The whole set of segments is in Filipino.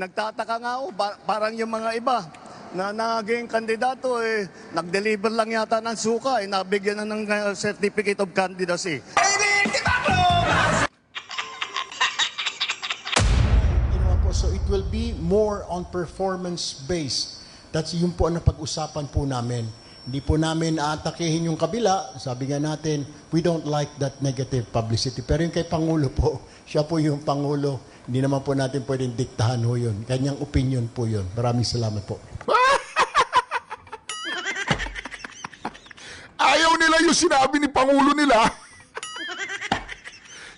Nagtataka nga ako, parang yung mga iba na naging kandidato, nag-deliver lang yata ng suka, nabigyan na ng certificate of candidacy. So it will be more on performance-based. That's yun po ang napag-usapan po namin. Hindi po namin aatakihin yung kabila. Sabi nga natin, we don't like that negative publicity. Pero yung kay Pangulo po, siya po yung Pangulo. Hindi naman po natin pwedeng diktahan ho yun. Kanyang opinion po yun. Maraming salamat po. Ayaw nila yung sinabi ni Pangulo nila.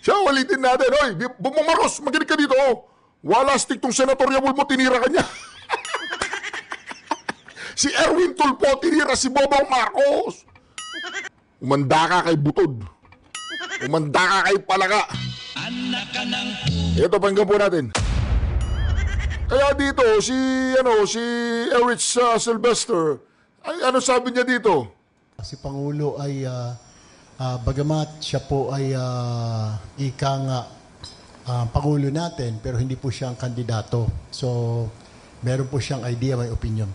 Siya, ulitin natin. Hoy, Bongbong Marcos, maginig ka dito. Wala stick tong senatorial mo, tinira ka niya. Si Erwin Tulfo, tinira si Bongbong Marcos. Umanda ka kay Butod. Umanda ka kay Palaka. Ito, pakinggan po natin. Kaya dito, si Erich Sylvester, ay ano sabi niya dito? Si Pangulo ay, bagamat siya po ay ika nga Pangulo natin, pero hindi po siya ang kandidato. So, meron po siyang idea, may opinion.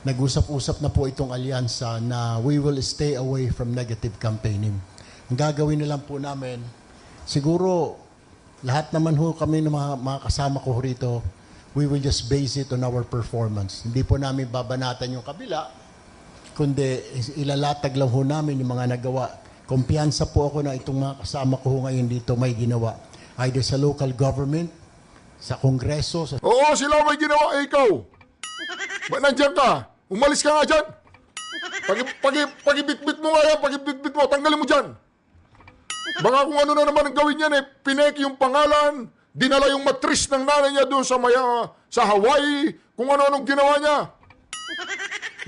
Nag-usap-usap na po itong alyansa na we will stay away from negative campaigning. Ang gagawin na lang po namin, siguro, lahat naman ho kami ng mga kasama ko rito, we will just base it on our performance. Hindi po namin babanatan yung kabila, kundi ilalatag lang ho namin yung mga nagawa. Kumpiyansa po ako na itong mga kasama ko ho ngayon dito may ginawa. Either sa local government, sa kongreso, sa... Oo, sila may ginawa, ikaw. Ba, nandiyan ka? Umalis ka nga dyan. Pagibitbit mo nga yan, pagibitbit mo, tanggalin mo dyan. Baka kung ano na naman ang gawin yan, pineki yung pangalan, dinala yung matris ng nanay niya doon sa Hawaii, kung ano-anong ginawa niya.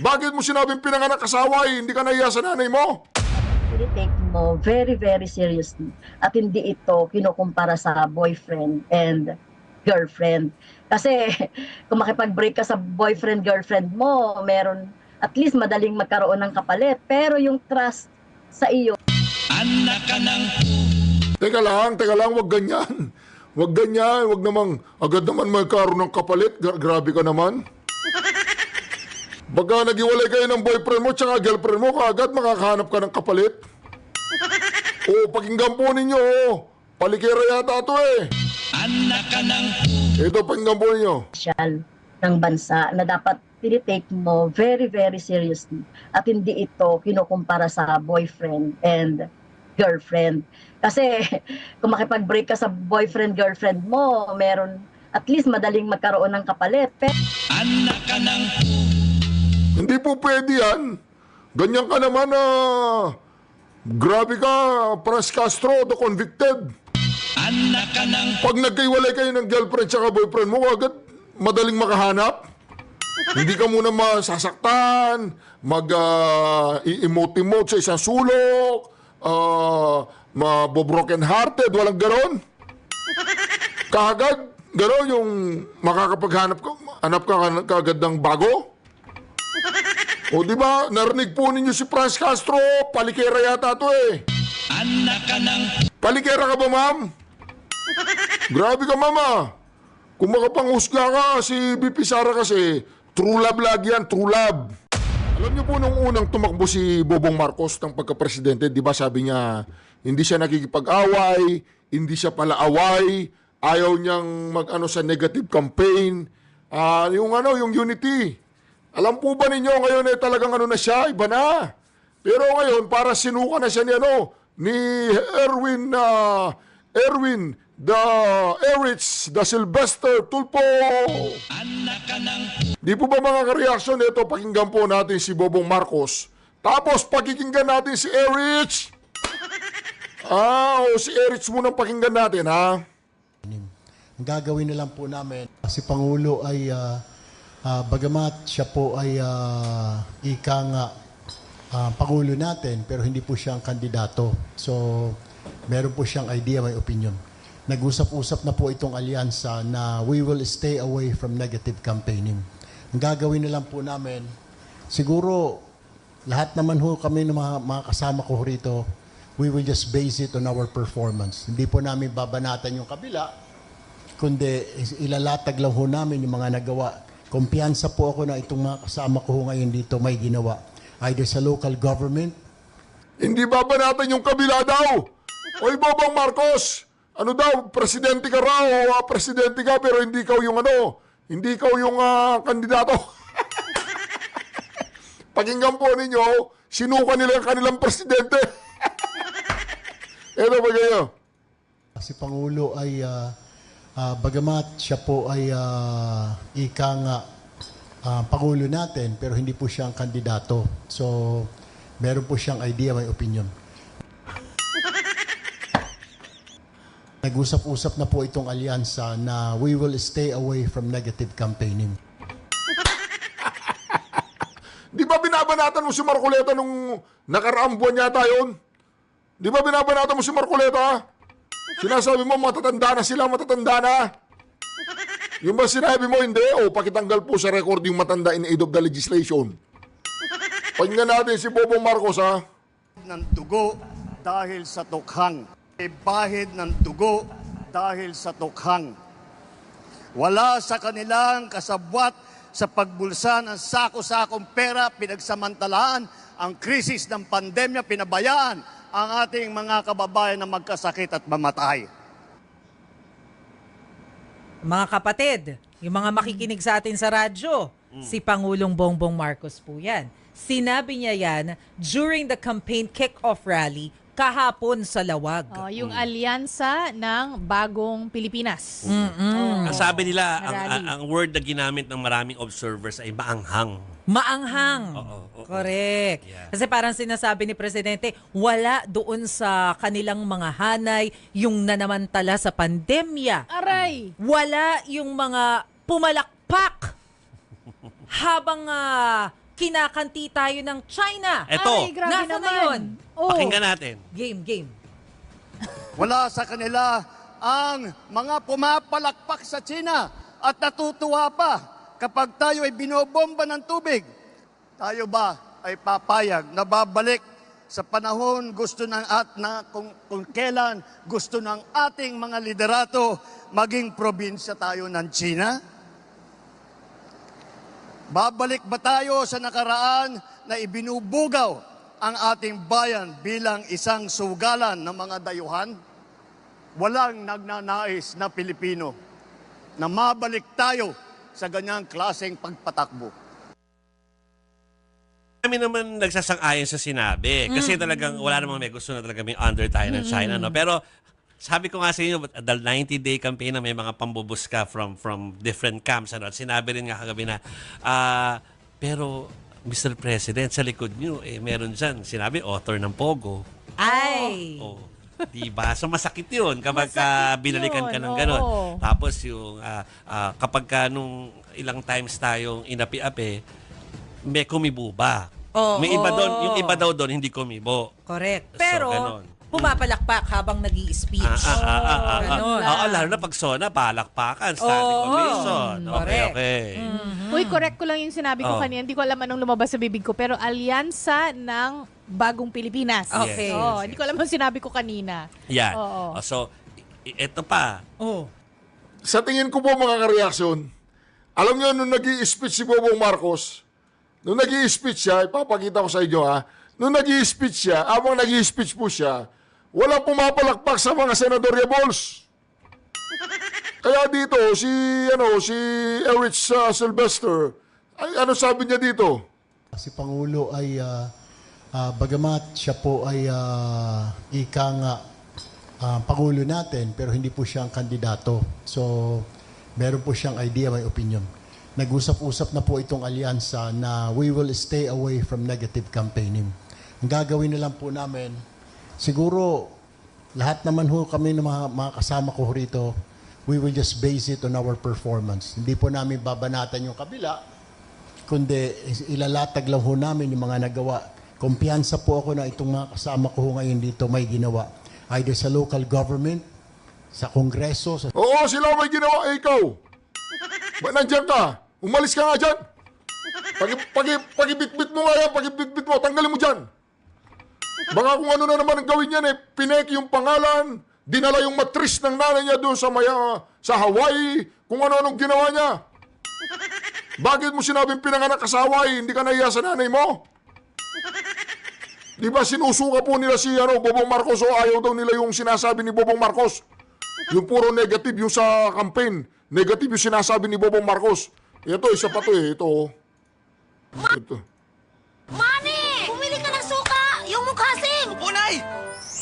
Bakit mo sinabing pinanganak ka sa Hawaii, hindi ka nahiya sa nanay mo? Take mo very, very seriously. At hindi ito kinukumpara sa boyfriend and girlfriend. Kasi kung makipag-break ka sa boyfriend-girlfriend mo, meron at least madaling magkaroon ng kapalit. Pero yung trust sa iyo... Anak ka ng... Teka lang, wag ganyan. Wag ganyan, wag namang agad naman magkaroon ng kapalit. Grabe ka naman. Baka nag-iwalay kayo ng boyfriend mo tsaka girlfriend mo, kaagad makakahanap ka ng kapalit. O, pakinggan po ninyo, palikera yata ito eh. Anak ka ng... Ito, pakinggan po ninyo. ng bansa na dapat tinitake mo very, very seriously. At hindi ito kinukumpara sa boyfriend and girlfriend. Kasi kung makipag-break ka sa boyfriend-girlfriend mo, meron at least madaling magkaroon ng kapalit. Anak ka ng... Hindi po pwede yan. Ganyan ka naman grabe ka, Pras Castro, the convicted. Anak ka ng... Pag nagkaiwalay kayo ng girlfriend tsaka boyfriend mo, agad madaling makahanap. Hindi ka muna masasaktan, mag-emote-emote sa isang sulok, mabobroken hearted, walang ganon. Kaagad, ganon yung makakapaghanap ka, hanap ka kaagad ng bago. O di ba, narinig po ninyo si Pras Castro, palikera yata to eh. Anak ka ng... Palikera ka ba, ma'am? Grabe ka, mama. Kung makapanghusga ka, si BP Sara kasi, true love lagi yan, true love. Alam niyo po nung unang tumakbo si Bongbong Marcos ng pagka-presidente, di ba sabi niya, hindi siya nakikipag-away, hindi siya pala away, ayaw niyang mag-ano sa negative campaign, yung unity. Alam po ba ninyo ngayon talagang na siya, iba na. Pero ngayon, para sinuka na siya ni Erich Sylvester Tulfo. Anak ka ng... Di po ba mga ka-reaction ito, pakinggan po natin si Bongbong Marcos. Tapos pakikinggan natin si Erich. Si Erich muna pakinggan natin, ha? Ang gagawin na lang po namin, si Pangulo ay, bagamat siya po ay ika nga Pangulo natin, pero hindi po siya ang kandidato. So, meron po siyang idea, may opinion. Nag-usap-usap na po itong alyansa na we will stay away from negative campaigning. Ang gagawin na lang po namin, siguro lahat naman ho kami ng mga kasama ko rito, we will just base it on our performance. Hindi po namin babanatan yung kabila, kundi ilalatag lang ho namin yung mga nagawa. Kumpiyansa po ako na itong mga kasama ko ho ngayon dito may ginawa. Either sa local government. Hindi babanatan yung kabila daw. Oy, Bobong Marcos, ano daw, presidente ka raw, presidente ka, pero hindi ikaw yung hindi ikaw yung kandidato. Pakinggan po ninyo, sinuka nila yung kanilang presidente. Ano ba kayo? Si Pangulo ay, bagamat siya po ay ika nga Pangulo natin, pero hindi po siya ang kandidato. So, meron po siyang idea, may opinion. Nag-usap-usap na po itong alyansa na we will stay away from negative campaigning. Di ba binabanatan mo si Marcoleta nung nakaraang buwan yata yun? Di ba binabanatan mo si Marcoleta? Sinasabi mo, matatanda na sila, matatanda na. Yung ba sinabi mo, hindi? O, pakitanggal po sa record yung matanda in aid of the legislation. Pakinggan natin si Bobong Marcos, ha? Ng dugo dahil sa tukhang. Bahid ng dugo dahil sa tukhang. Wala sa kanilang kasabwat sa pagbulsa ng sako-sakong pera, pinagsamantalaan ang krisis ng pandemya, pinabayaan ang ating mga kababayan na magkasakit at mamatay. Mga kapatid, yung mga makikinig sa atin sa radyo, si Pangulong Bongbong Marcos po yan. Sinabi niya yan during the campaign kick-off rally kahapon sa Lawag. Oh, yung alyansa ng Bagong Pilipinas. Ang sabi nila, Rally. ang word na ginamit ng maraming observers ay maanghang. Maanghang. Oo. Correct. Yeah. Kasi parang sinasabi ni Presidente, wala doon sa kanilang mga hanay yung nanamantala sa pandemya. Aray! Wala yung mga pumalakpak habang kinakanti tayo ng China. Eto, Ay, grabe Nasa naman. na yun? Oh. pakinggan natin. Game. Wala sa kanila ang mga pumapalakpak sa China at natutuwa pa kapag tayo ay binobomba ng tubig. Tayo ba ay papayag na babalik sa panahon gusto kung kailan gusto ng ating mga liderato maging probinsya tayo ng China? Babalik ba tayo sa nakaraan na ibinubugaw ang ating bayan bilang isang sugalan ng mga dayuhan? Walang nagnanais na Pilipino na mabalik tayo sa ganyang klaseng pagpatakbo. Kami naman nagsasang-ayon sa sinabi. Kasi talagang wala namang may gusto na talaga may under tayo ng China. No? Pero sabi ko nga sa inyo, the 90-day campaign na may mga pambubuska from different camps. Ano? At sinabi rin nga kagabi na, pero Mr. President, sa likod nyo, meron dyan, sinabi, author ng Pogo. Ay! Oh, diba? So masakit yun kapag Masakit binalikan ka yun, ng ganon. oo. Tapos yung kapag nung ilang times tayong inapi-api, may kumibo ba? Oo. May iba doon, yung iba daw doon hindi kumibo. Correct. So, Pero, ganon. pumapalakpak habang nag-i-speech. Oo, Ganon. lalo na pag SONA, palakpakan, standing Oo. ovation. Okay, Correct. okay. Uy, correct ko lang yung sinabi ko Oh. kanina. Hindi ko alam anong lumabas sa bibig ko. Pero alyansa ng Bagong Pilipinas. Okay. Oh, Yes, hindi ko alam ang sinabi ko kanina. Yan. Oo. So, ito pa. Oh. Sa tingin ko po mga kareaksyon, alam nyo nung nag-i-speech si Bobong Marcos, nung nag-i-speech siya, ipapakita ko sa inyo ha, nung nag-i-speech siya, habang nag-i-speech po siya, walang pumapalakpak sa mga senadorya balls. Kaya dito, si Erich Sylvester, ay ano sabi niya dito? Si Pangulo ay, bagamat siya po ay ika nga Pangulo natin, pero hindi po siya ang kandidato. So, meron po siyang idea, may opinion. Nag-usap-usap na po itong alyansa na we will stay away from negative campaigning. Ang gagawin na lang po namin, siguro lahat naman ho kami ng mga kasama ko rito, we will just base it on our performance. Hindi po namin babanatan yung kabila, kundi ilalatag lang ho namin yung mga nagawa. Kumpiyansa po ako na itong mga kasama ko ho ngayon dito may ginawa. Either sa local government, sa kongreso, sa Oo, sila may ginawa, ikaw. Ba, nandiyan ka? Umalis ka nga dyan. Pagibitbit mo nga yan, pagibitbit mo, tanggalin mo dyan. Baka kung ano na naman ang gawin yan, pineki yung pangalan, dinala yung matris ng nanay niya doon sa Hawaii, kung ano-anong ginawa niya. Bakit mo sinabing pinanganak ka sa Hawaii, hindi ka nahiya sa nanay mo? Di ba sinusuka po nila si Bobong Marcos o ayaw daw nila yung sinasabi ni Bobong Marcos? Yung puro negative yung sa campaign. Negative yung sinasabi ni Bobong Marcos. Ito, isa pa to eh. Ito. Ito. Mani! Bumili ka ng suka! Yung mukhasim! Punay!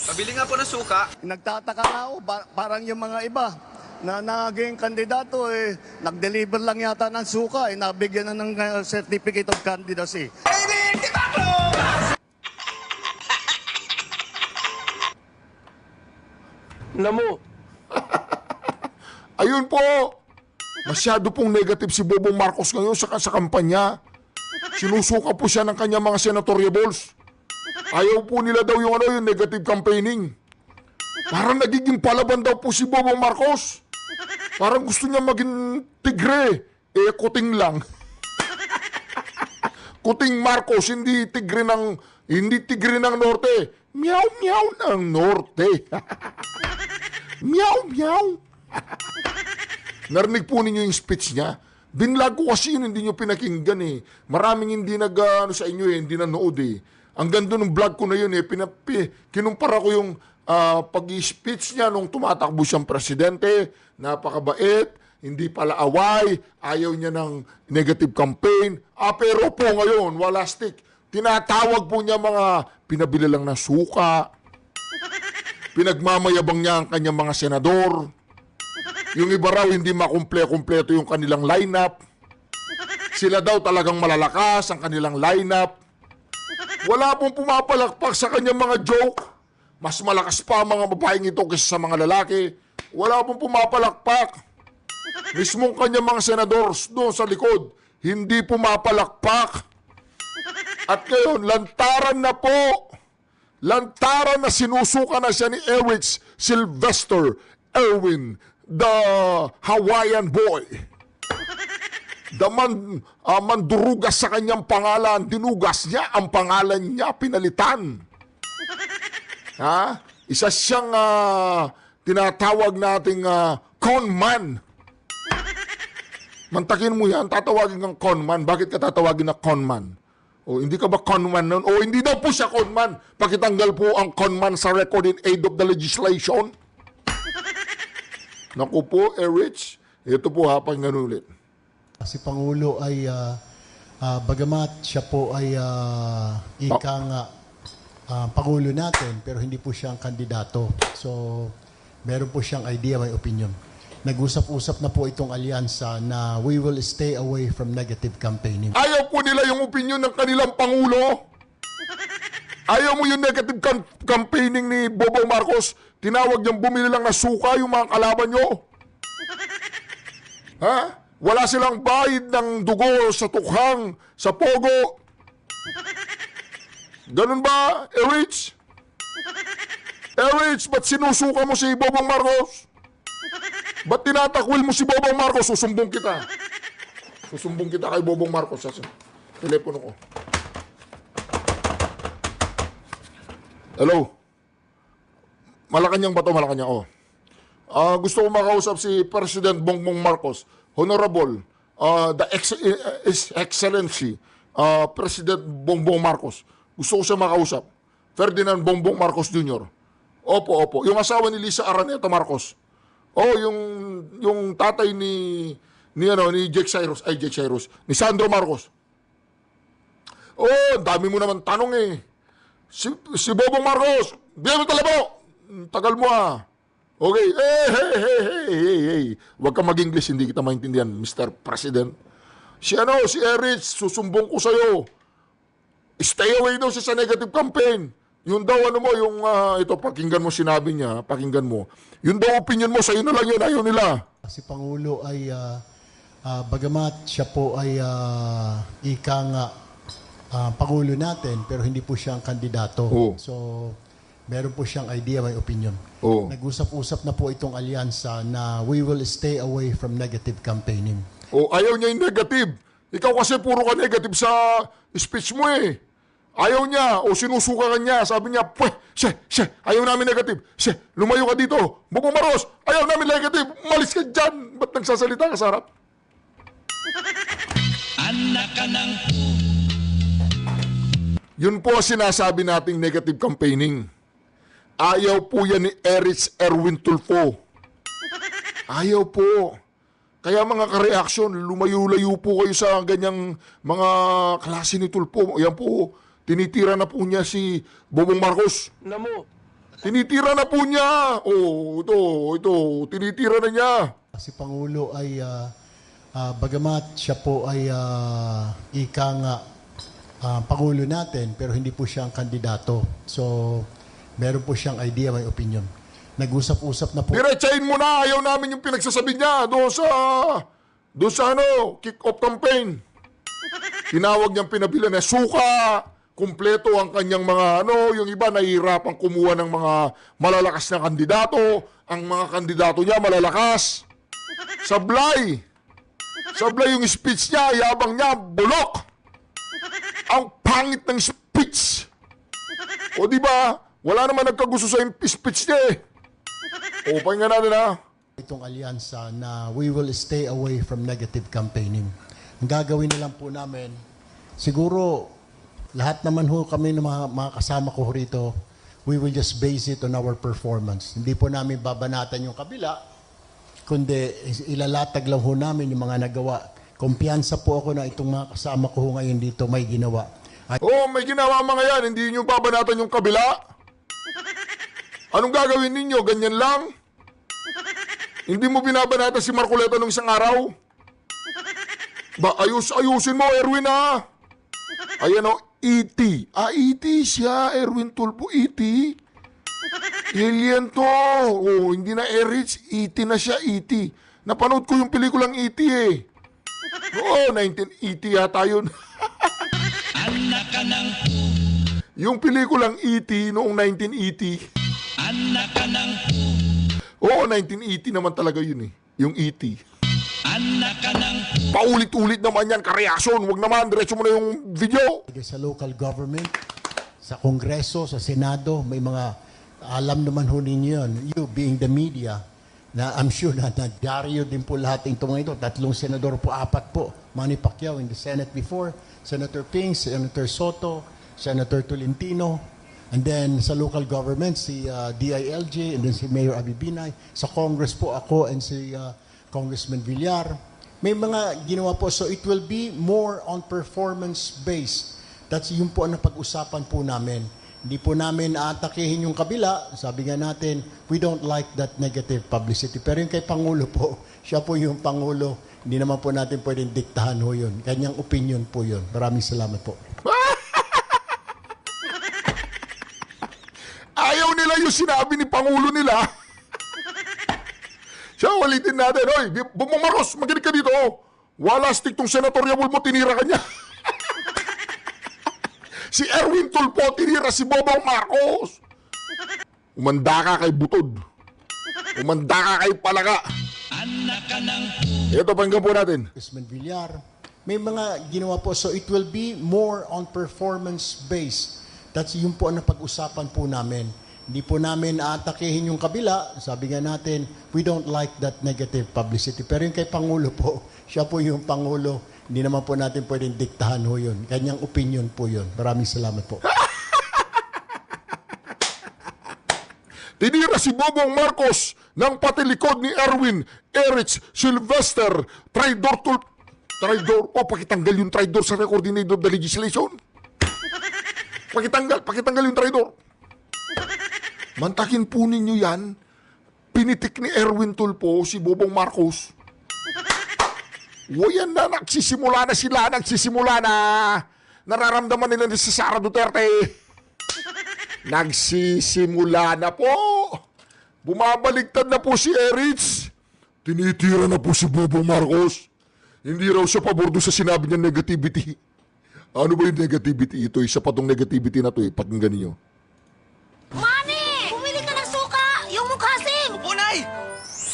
Pabili nga po ng suka. Nagtataka na ako, parang yung mga iba na naging kandidato, nag-deliver lang yata ng suka, nabigyan na ng certificate of candidacy. Namo. Ayun po. Masyado pong negative si Bobong Marcos ngayon sa kampanya. Sinusuka po siya ng kanyang mga senatoriables. Ayaw po nila daw yung negative campaigning. Parang nagiging palaban daw po si Bobong Marcos. Parang gusto niya maging tigre. Kuting lang. Kuting Marcos, hindi tigre ng norte. Meow meow ng norte. Meow meow. Narinig po ninyo yung speech niya. Binlag ko kasi yun, hindi nyo pinakinggan eh. Maraming hindi sa inyo eh, hindi nanood eh. Ang ganda ng vlog ko na yun eh, kinumpara ko yung pag-speech niya nung tumatakbo siyang presidente, napakabait, hindi pala away, ayaw niya ng negative campaign. Pero po ngayon, wala stick. Tinatawag po niya mga pinabili lang na suka, pinagmamayabang niya ang kanyang mga senador, yung iba raw hindi makumple-kumpleto yung kanilang lineup, sila daw talagang malalakas ang kanilang lineup. Wala pong pumapalakpak sa kanyang mga joke. Mas malakas pa ang mga babaeng ito kaysa sa mga lalaki. Wala pong pumapalakpak. Mismong kanyang mga senadors doon sa likod, hindi pumapalakpak. At ngayon, lantaran na po. Lantaran na sinusuka na siya ni Eric Sylvester Erwin, the Hawaiian boy. The mandurugas sa kanyang pangalan, dinugas niya ang pangalan niya, pinalitan. Isa siyang tinatawag nating conman. Mantakin mo yan, tatawagin kang conman. Bakit ka tatawagin na conman? O hindi ka ba conman nun? O hindi daw po siya conman. Pakitanggal po ang conman sa record in aid of the legislation. Naku po, Erich, ito po pakinggan ulit. Si Pangulo ay, bagamat siya po ay Pangulo natin, pero hindi po siya ang kandidato. So, meron po siyang idea, may opinion. Nag-usap-usap na po itong alyansa na we will stay away from negative campaigning. Ayaw po nila yung opinion ng kanilang Pangulo. Ayaw mo yung negative campaigning ni Bobong Marcos. Tinawag niyang bumili lang na suka yung mga kalaban nyo. Wala silang bayad ng dugo sa tukhang, sa pogo. Ganun ba, Erich? Erich, ba't sinusuka mo si Bobong Marcos? Ba't tinatakwil mo si Bobong Marcos? Susumbong kita. Susumbong kita kay Bobong Marcos. Telepono ko. Hello? Malacanang ba ito? Malacanang, gusto ko makausap si President Bongbong Marcos. Honorable, the Excellency, President Bongbong Marcos. Gusto ko siya makausap. Ferdinand Bongbong Marcos Jr. Opo. Yung asawa ni Lisa Araneta Marcos. Yung tatay ni Jake Cyrus, ni Sandro Marcos. Dami mo naman tanong eh. Si Bobong Marcos, bigyan mo talabo. Tagal mo Okay, hey. Huwag ka mag-English, hindi kita maintindihan, Mr. President. Si Erich, susumbong ko sa'yo. Stay away daw sa negative campaign. Yun daw, ito, pakinggan mo sinabi niya, pakinggan mo. Yun daw, opinion mo, sa'yo na lang yun, ayaw nila. Si Pangulo ay, bagamat siya po ay Pangulo natin, pero hindi po siya ang kandidato. So, meron po siyang idea, may opinion. Nag-usap-usap na po itong alyansa na we will stay away from negative campaigning. Ayaw niya yung negative. Ikaw kasi puro ka negative sa speech mo eh. Ayaw niya o sinusuka ka niya. Sabi niya, ayaw namin negative. Lumayo ka dito. Bubong Marcos, ayaw namin negative. Malis ka dyan. Ba't nagsasalita ka sa harap? Anak ka ng Yun po ang sinasabi nating negative campaigning. Ayaw po yan ni Erwin Tulfo. Ayaw po. Kaya mga ka-reaction, lumayo-layo po kayo sa ganyang mga klase ni Tulfo. Yan po, tinitira na po niya si Bongbong Marcos. Namo. Tinitira na po niya. Ito, tinitira na niya. Si Pangulo ay, bagamat siya po ay ika nga Pangulo natin, pero hindi po siya ang kandidato. So, meron po siyang idea, may opinion. Nag-usap-usap na po. Diretsahin mo na. Ayaw namin yung pinagsasabi niya doon sa kick-off campaign. Tinawag niyang pinabila na suka. Kumpleto ang kanyang mga yung iba nahihirapang kumuha ng mga malalakas na kandidato. Ang mga kandidato niya malalakas. Sablay yung speech niya, yabang niya, bulok. Ang pangit ng speech. O di ba? Wala naman nagkagusto sa speech niya eh. O, pakinggan natin ha. Itong alyansa na we will stay away from negative campaigning. Ang gagawin na lang po namin, siguro lahat naman ho kami ng mga kasama ko rito, we will just base it on our performance. Hindi po namin babanatan yung kabila, kundi ilalatag lang ho namin yung mga nagawa. Kumpiyansa po ako na itong mga kasama ko ho ngayon dito may ginawa. May ginawa mga yan. Hindi nyo babanatan yung kabila. Anong gagawin ninyo? Ganyan lang? Hindi mo binabanatan si Marcoleta nung isang araw? Ayusin mo, Erwin ha? Ayan o, E.T. E.T. siya, Erwin Tulfo, E.T. Alien to. Hindi na Erich, E.T. na siya, E.T. Napanood ko yung pelikulang E.T. eh. 1980 yata yun. anak ka ng Yung pelikulang E.T. noong 1980. anak ka ng 1980 naman talaga yun eh. Yung E.T. anak ka ng Paulit-ulit naman yan, ka-reaction. Huwag naman, diretso mo na yung video. Sa local government, sa Kongreso, sa Senado, may mga alam naman ho ninyo yun. You being the media, na I'm sure na Dario din po lahat ng mga ito. 3 senador po, 4 po. Manny Pacquiao in the Senate before, Senator Ping, Senator Soto, Senator Tolentino, and then sa local government, si DILG, and then si Mayor Abibinay. Sa Congress po ako and si Congressman Villar. May mga ginawa po. So it will be more on performance-based. That's yung po ang napag-usapan po namin. Hindi po namin aatakihin yung kabila. Sabi nga natin, we don't like that negative publicity. Pero yung kay Pangulo po, siya po yung Pangulo. Hindi naman po natin pwedeng diktahan ho yun. Kanyang opinion po yun. Maraming salamat po. Ayaw nila yung sinabi ni Pangulo nila. Siya, ulitin natin. Oy, Bongbong Marcos, maginig ka dito. Wala stick tong senatorial mo, tinira ka niya. Si Erwin Tulfo, tinira si Bongbong Marcos. Umanda ka kay Butod. Umanda ka kay Palaka. anak ka ng Ito, pakinggan po natin. Congressman Villar. May mga ginawa po. So it will be more on performance-based. That's yung po ang napag-usapan po namin. Hindi po namin aatakihin yung kabila. Sabi nga natin, we don't like that negative publicity. Pero yung kay Pangulo po, siya po yung Pangulo. Hindi naman po natin pwedeng diktahan ho yun. Kanyang opinion po yun. Maraming salamat po. Tinira si Bongbong Marcos ng patilikod ni Erwin Erich Sylvester Traidor. Pakitanggal yung traidor sa coordinator of the legislation. Pakitanggal yung traidor. Mantakin po ninyo yan. Pinitik ni Erwin Tulfo si Bongbong Marcos. Yan na, nagsisimula na. Nararamdaman nila ni si Sara Duterte. Nagsisimula na po. Bumabaligtad na po si Erich. Tinitira na po si Bongbong Marcos. Hindi raw siya pabor doon sa sinabi niya negativity. Ano ba yung negativity? Ito, isa pa tong negativity na to eh. Pakinggan niyo. Mami! Bumili ka ng suka! Yung mukhasim! Punay!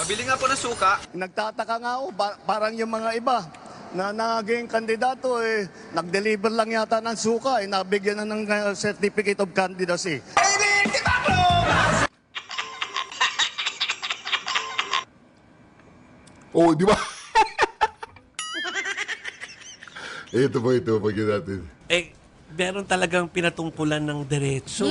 Pabili nga po ng suka. Nagtataka nga ako, parang yung mga iba, na naging kandidato, nag-deliver lang yata ng suka, nabigyan na ng certificate of candidacy. Oh, di ba? ito pagyan natin. Meron talagang pinatungkulan ng diretso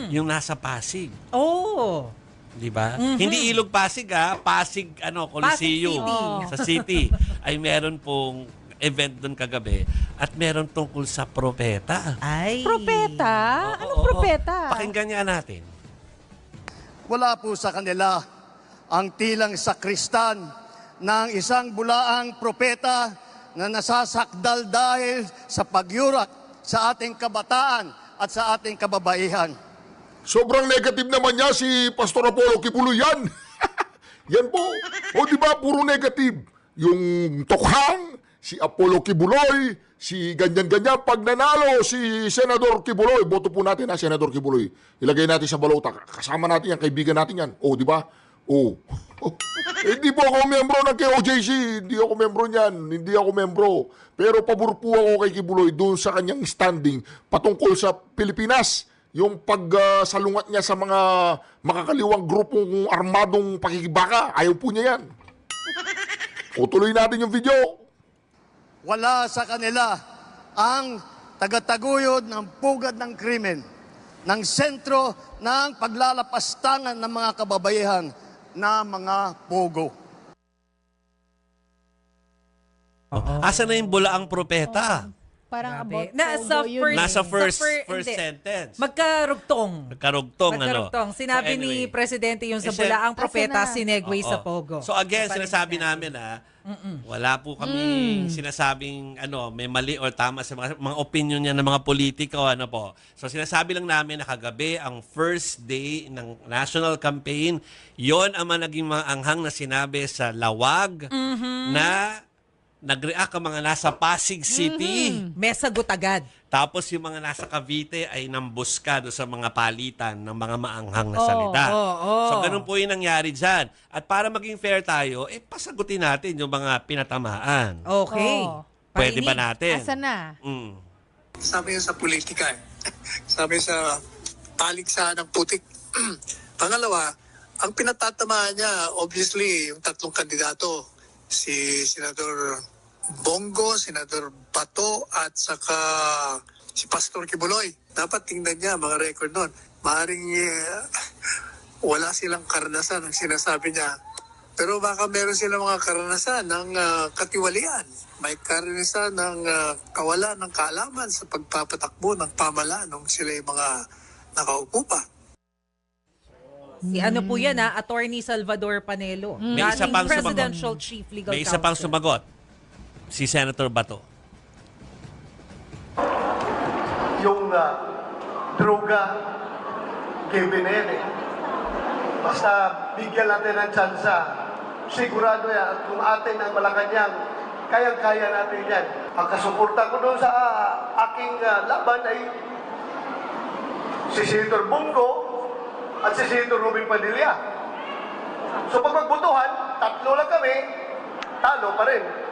yung nasa Pasig. Oh. Di ba? Hindi Ilog Pasig Pasig Coliseum Pasig sa city ay meron pong event doon kagabi at meron tungkol sa propeta. Ay. Propeta? Anong Oo. propeta? Pakinggan niya natin. Wala po sa kanila ang tilang sakristan ng isang bulaang propeta na nasasakdal dahil sa pagyurak sa ating kabataan at sa ating kababaihan. Sobrang negative naman niya si Pastor Apollo Kibuloy yan. Yan po. O di ba puro negative. Yung Tokhang, si Apollo Kibuloy, si ganyan-ganyan. Pag nanalo si Senador Kibuloy, boto po natin Senador Kibuloy. Ilagay natin sa balota. Kasama natin yan, kaibigan natin yan. O di ba? O. Hindi po ako membro ng KOJC. Hindi ako membro niyan. Hindi ako membro. Pero pabor po ako kay Kibuloy doon sa kanyang standing patungkol sa Pilipinas. Yung pagsalungat niya sa mga makakaliwang grupong armadong pakikibaka, ayaw po niya yan. O tuloy natin yung video. Wala sa kanila ang tagataguyod ng pugad ng krimen, ng sentro ng paglalapastangan ng mga kababaihan na mga pogo. Asan na yung bulaang propeta? Parang Grabe. about Nasa Pogo yun first- eh. Nasa first hindi. sentence. Magkarugtong. Nagkarugtong. Sinabi So, anyway. ni Presidente yung sa Eh, bulaang propeta, Asa na? sinegway sa Oo. Pogo. So again, Iba rin sinasabi sinabi. namin wala po kaming sinasabing may mali or tama sa mga opinion niya ng mga politiko po. So sinasabi lang namin na kagabi ang first day ng national campaign, yon ang naging mga anghang na sinabi sa lawag na nag-react ang mga nasa Pasig City. May sagot agad. Tapos yung mga nasa Cavite ay nambuska doon sa mga palitan ng mga maanghang na salita. So ganun po yung nangyari dyan. At para maging fair tayo, pasagutin natin yung mga pinatamaan. Okay. Oo. Pwede ba Painig. natin? Asa na? Sabi yun sa politika Sabi sa paligsahan ng putik. Pangalawa, ang pinatatamaan niya, obviously, yung tatlong kandidato, si Senador Bongo, Senador Bato, at saka si Pastor Kibuloy. Dapat tingnan niya mga record nun. Maaring wala silang karanasan ang sinasabi niya. Pero baka meron silang mga karanasan ng katiwalian. May karanasan ng kawalan ng kaalaman sa pagpapatakbo ng pamahalaan nung sila yung mga nakaupo pa. Si ano po yan Attorney Salvador Panelo. May isa Dating pang Presidential Chief Legal May isa pang Counsel. sumagot. Si Senator Bato. Yung droga given na yan Basta bigyan natin ng tsansa. Sigurado yan. At kung atin ang Malacanang, kayang-kaya natin yan. Ang kasuporta ko doon sa aking laban ay si Senator Bongo at si Senator Robin Padilla. So pag magbotohan, tatlo lang kami, talo pa rin.